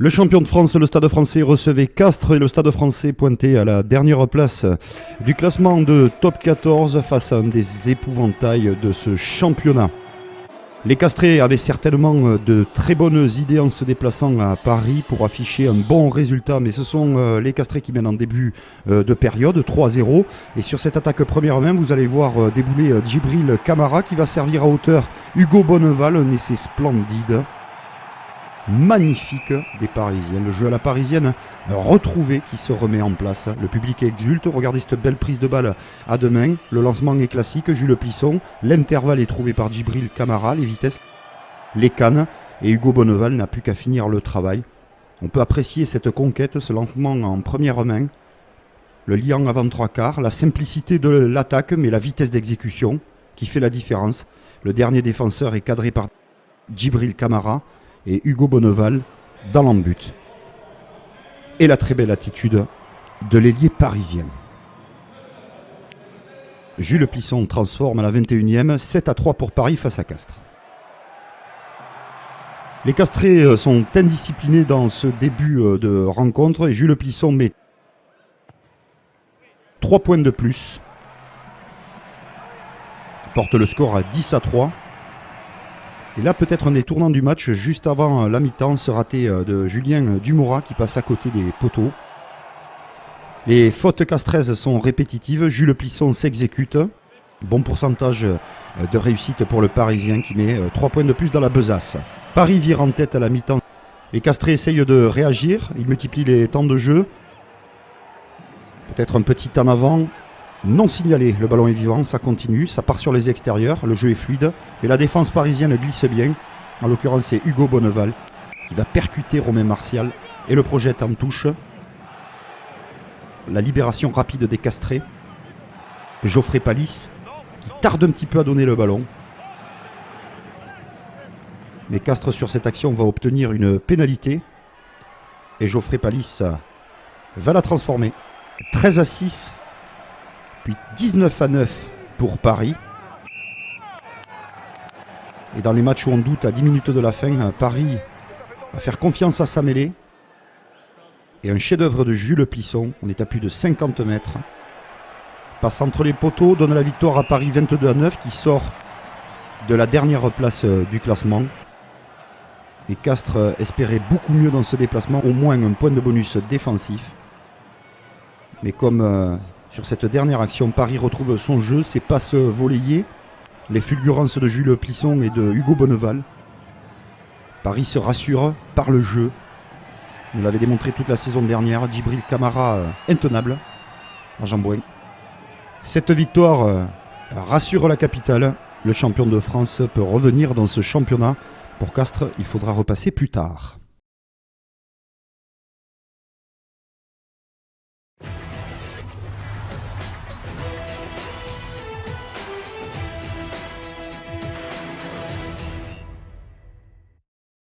Le champion de France, le Stade Français, recevait Castres et le Stade Français pointait à la dernière place du classement de top 14 face à un des épouvantails de ce championnat. Les Castrais avaient certainement de très bonnes idées en se déplaçant à Paris pour afficher un bon résultat, mais ce sont les Castrais qui mènent en début de période, 3-0. Et sur cette attaque première main, vous allez voir débouler Djibril Camara qui va servir à hauteur Hugo Bonneval, un essai splendide. Magnifique des Parisiens, le jeu à la parisienne retrouvé qui se remet en place, le public exulte, regardez cette belle prise de balle à deux mains, le lancement est classique, Jules Plisson, l'intervalle est trouvé par Djibril Camara, les vitesses, les cannes, et Hugo Bonneval n'a plus qu'à finir le travail. On peut apprécier cette conquête, ce lancement en première main, le liant avant trois quarts, la simplicité de l'attaque mais la vitesse d'exécution qui fait la différence. Le dernier défenseur est cadré par Djibril Camara et Hugo Bonneval dans l'embut. Et la très belle attitude de l'ailier parisien. Jules Plisson transforme à la 21e, 7-3 pour Paris face à Castres. Les Castrais sont indisciplinés dans ce début de rencontre et Jules Plisson met 3 points de plus. Il porte le score à 10-3. Et là, peut-être un des tournants du match, juste avant la mi-temps, ce raté de Julien Dumora qui passe à côté des poteaux. Les fautes castraises sont répétitives, Jules Plisson s'exécute. Bon pourcentage de réussite pour le Parisien qui met 3 points de plus dans la besace. Paris vire en tête à la mi-temps. Les Castrais essayent de réagir, ils multiplient les temps de jeu. Peut-être un petit en avant. Non signalé, le ballon est vivant, ça continue, ça part sur les extérieurs, le jeu est fluide, mais la défense parisienne glisse bien. En l'occurrence, c'est Hugo Bonneval qui va percuter Romain Martial et le projette en touche. La libération rapide des Castrais. Geoffrey Palis qui tarde un petit peu à donner le ballon. Mais Castres sur cette action va obtenir une pénalité et Geoffrey Palis va la transformer. 13-6. Puis 19-9 pour Paris. Et dans les matchs où on doute à 10 minutes de la fin, Paris va faire confiance à sa mêlée. Et un chef-d'œuvre de Jules Plisson, on est à plus de 50 mètres. Passe entre les poteaux, donne la victoire à Paris 22-9 qui sort de la dernière place du classement. Et Castres espérait beaucoup mieux dans ce déplacement, au moins un point de bonus défensif. Mais comme sur cette dernière action, Paris retrouve son jeu, ses passes volleyées, les fulgurances de Jules Plisson et de Hugo Bonneval. Paris se rassure par le jeu. On l'avait démontré toute la saison dernière. Djibril Camara intenable à Jambouin. Cette victoire rassure la capitale. Le champion de France peut revenir dans ce championnat. Pour Castres, il faudra repasser plus tard.